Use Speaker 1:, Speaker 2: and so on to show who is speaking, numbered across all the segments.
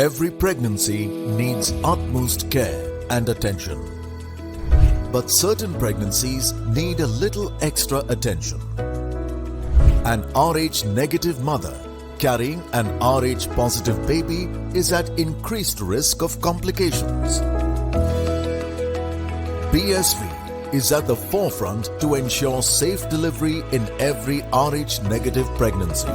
Speaker 1: Every pregnancy needs utmost care and attention. But certain pregnancies need a little extra attention. An RH negative mother carrying an RH positive baby is at increased risk of complications. BSV is at the forefront to ensure safe delivery in every RH negative pregnancy.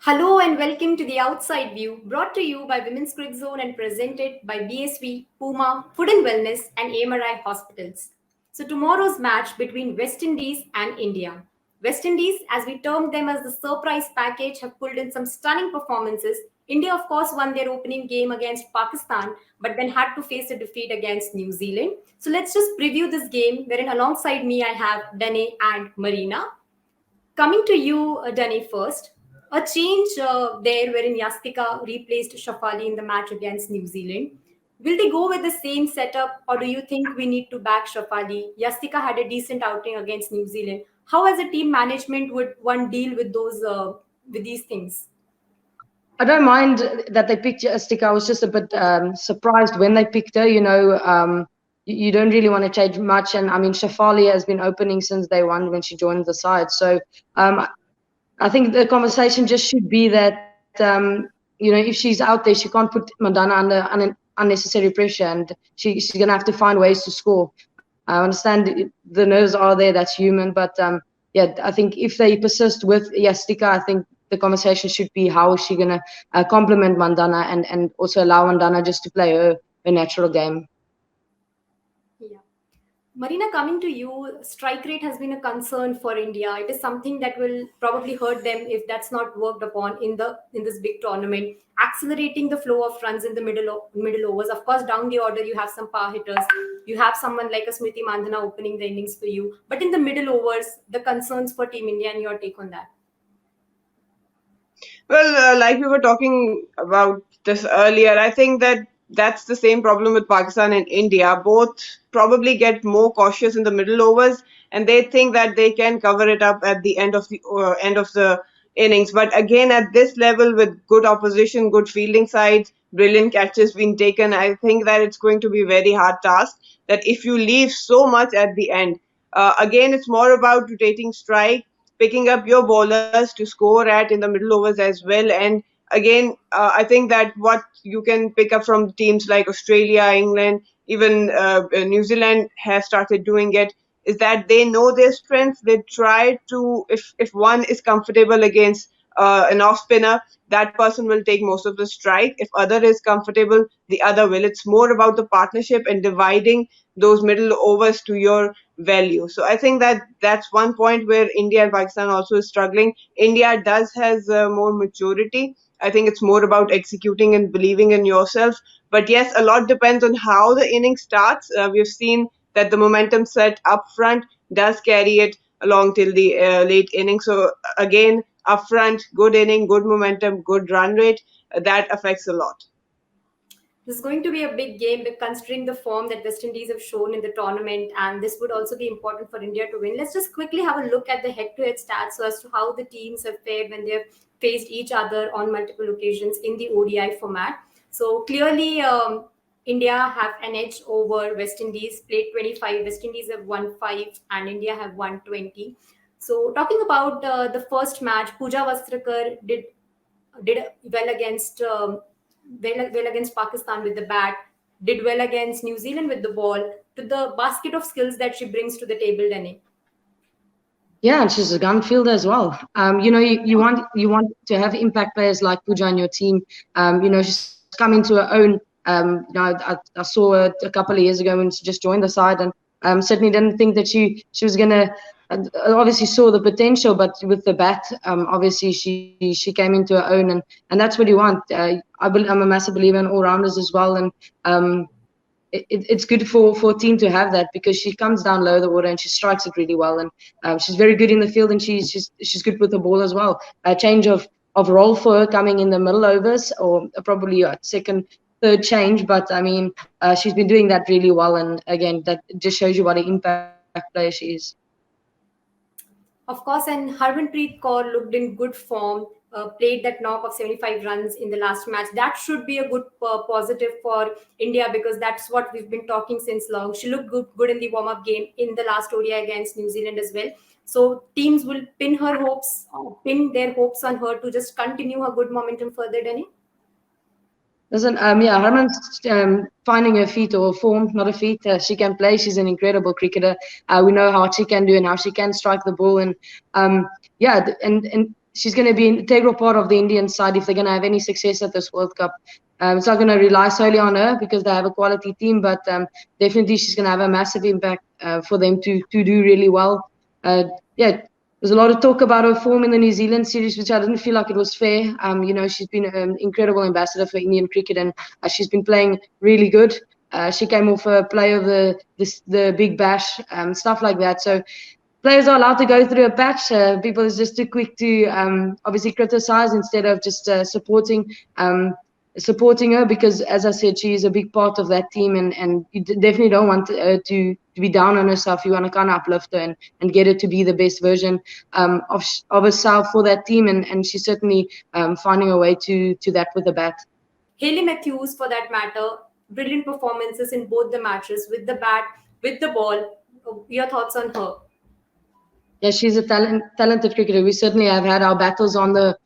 Speaker 2: Hello and welcome to The Outside View, brought to you by Women's Cricket Zone and presented by BSV, Puma, Food and Wellness and AMRI Hospitals. So tomorrow's match between West Indies and India. West Indies, as we termed them as the surprise package, have pulled in some stunning performances. India, of course, won their opening game against Pakistan, but then had to face a defeat against New Zealand. So let's just preview this game, wherein alongside me I have Dane and Marina. Coming to you, Dane, first. A change there wherein Yastika replaced Shafali in the match against New Zealand. Will they go with the same setup, or do you think we need to back Shafali? Yastika had a decent outing against New Zealand. How, as a team management, would one deal with these things?
Speaker 3: I don't mind that they picked Yastika. I was just a bit surprised when they picked her. You don't really want to change much. And I mean, Shafali has been opening since day one when she joined the side. So I think the conversation just should be that, if she's out there, she can't put Mandana under unnecessary pressure, and she's going to have to find ways to score. I understand the nerves are there, that's human, but I think if they persist with Yastika, I think the conversation should be how is she going to complement Mandana and also allow Mandana just to play her natural game.
Speaker 2: Marina, coming to you, strike rate has been a concern for India. It is something that will probably hurt them if that's not worked upon in this big tournament. Accelerating the flow of runs in the middle overs. Of course, down the order, you have some power hitters. You have someone like a Smriti Mandhana opening the innings for you. But in the middle overs, the concerns for Team India and your take on that?
Speaker 4: Well, like we were talking about this earlier, I think that's the same problem with Pakistan and India. Both probably get more cautious in the middle overs, and they think that they can cover it up at the end of the innings. But again, at this level, with good opposition, good fielding sides, brilliant catches being taken, I think that it's going to be a very hard task. That if you leave so much at the end, again, it's more about rotating strike, picking up your bowlers to score at in the middle overs as well. And again, I think that what you can pick up from teams like Australia, England, even New Zealand has started doing it, is that they know their strengths. They try to, if one is comfortable against an off-spinner, that person will take most of the strike. If other is comfortable, the other will. It's more about the partnership and dividing those middle overs to your value. So I think that's one point where India and Pakistan also is struggling. India has more maturity. I think it's more about executing and believing in yourself. But yes, a lot depends on how the inning starts. We've seen that the momentum set up front does carry it along till the late inning. So again, up front, good inning, good momentum, good run rate, that affects a lot.
Speaker 2: This is going to be a big game considering the form that West Indies have shown in the tournament, and this would also be important for India to win. Let's just quickly have a look at the head-to-head stats so as to how the teams have fared when they've faced each other on multiple occasions in the ODI format. So clearly, India have an edge over West Indies, played 25. West Indies have won 5 and India have won 20. So talking about the first match, Pooja Vastrakar did well against Pakistan with the bat, did well against New Zealand with the ball, to the basket of skills that she brings to the table, Dane.
Speaker 3: Yeah, and she's a gun fielder as well. You want to have impact players like Pooja on your team. She's come into her own. I saw her a couple of years ago when she just joined the side, and certainly didn't think that she was gonna. Obviously saw the potential, but with the bat, obviously she came into her own, and that's what you want. I'm a massive believer in all-rounders as well, and it's good for a team to have that, because she comes down low the water and she strikes it really well, and she's very good in the field, and she's good with the ball as well. A change of role for her coming in the middle overs, or probably a second, third change, but I mean she's been doing that really well, and again that just shows you what an impact player she is.
Speaker 2: Of course, and Harmanpreet Kaur looked in good form, played that knock of 75 runs in the last match. That should be a good positive for India because that's what we've been talking since long. She looked good in the warm-up game in the last ODI against New Zealand as well. So teams will pin their hopes on her to just continue her good momentum further, Danny.
Speaker 3: Listen, yeah, Harman's finding her feet or form, not a feet. She can play. She's an incredible cricketer. We know how she can do and how she can strike the ball. And yeah, and she's going to be an integral part of the Indian side if they're going to have any success at this World Cup. It's not going to rely solely on her because they have a quality team, but definitely she's going to have a massive impact for them to do really well. Yeah, there's a lot of talk about her form in the New Zealand series, which I didn't feel like it was fair. She's been an incredible ambassador for Indian cricket, and she's been playing really good. She came off a play of the Big Bash, stuff like that. So players are allowed to go through a patch. People is just too quick to obviously criticize instead of just supporting her because, as I said, she is a big part of that team, and you definitely don't want her to be down on herself. You want to kind of uplift her and get her to be the best version of herself for that team, and she's certainly finding a way to that with the bat.
Speaker 2: Hayley Matthews, for that matter, brilliant performances in both the matches with the bat, with the ball. Your thoughts on her?
Speaker 3: Yeah, she's a talented cricketer. We certainly have had our battles on the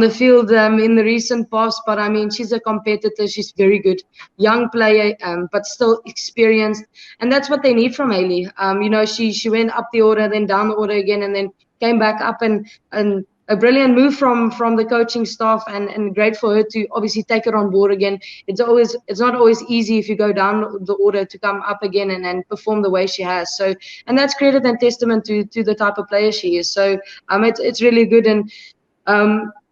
Speaker 3: field in the recent past, but I mean, she's a competitor. She's very good, young player, but still experienced, and that's what they need from Hayley. She went up the order, then down the order again, and then came back up, and a brilliant move from the coaching staff, and great for her to obviously take it on board again. It's not always easy if you go down the order to come up again and perform the way she has. So, and that's credit and testament to the type of player she is. So it's really good. And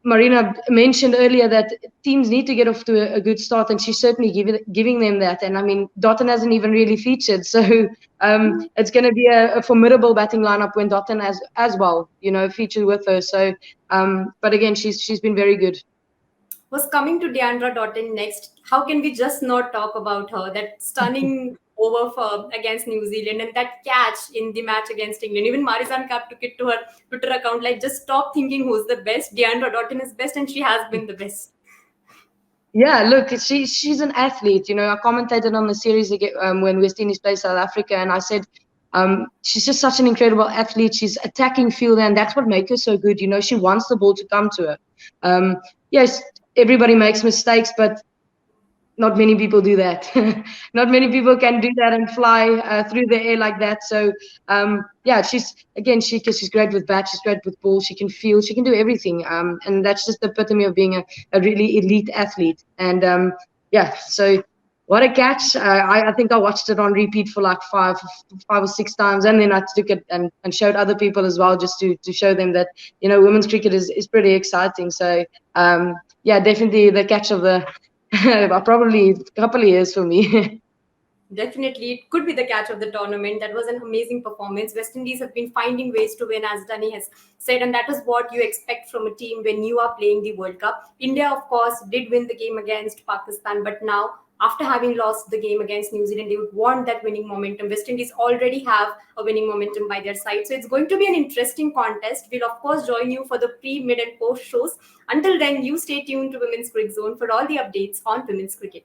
Speaker 3: Marina mentioned earlier that teams need to get off to a good start, and she's certainly giving them that. And I mean, Dottin hasn't even really featured, so it's going to be a formidable batting lineup when Dottin has as well, featured with her. So, but again, she's been very good.
Speaker 2: Was coming to Deandra Dottin next. How can we just not talk about her? That stunning over against New Zealand and that catch in the match against England. Even Marizan Cup took it to her Twitter account like, just stop thinking who's the best. Deandra Dottin is best, and she has been the best.
Speaker 3: Yeah, look, she's an athlete. I commentated on the series when West Indies played South Africa, and I said she's just such an incredible athlete. She's attacking fielder, and that's what makes her so good. She wants the ball to come to her. Yes, everybody makes mistakes, but not many people do that. Not many people can do that and fly through the air like that. So yeah, she's great with bat, she's great with ball, she can field, she can do everything. And that's just the epitome of being a really elite athlete. And yeah, so what a catch. I think I watched it on repeat for like five or six times, and then I took it and showed other people as well, just to show them that women's cricket is pretty exciting. So yeah, definitely the catch of the probably a couple of years for me.
Speaker 2: Definitely, it could be the catch of the tournament. That was an amazing performance. West Indies have been finding ways to win, as Danny has said, and that is what you expect from a team when you are playing the World Cup. India, of course, did win the game against Pakistan, but now, after having lost the game against New Zealand, they would want that winning momentum. West Indies already have a winning momentum by their side. So it's going to be an interesting contest. We'll, of course, join you for the pre, mid, and post shows. Until then, you stay tuned to Women's Cricket Zone for all the updates on women's cricket.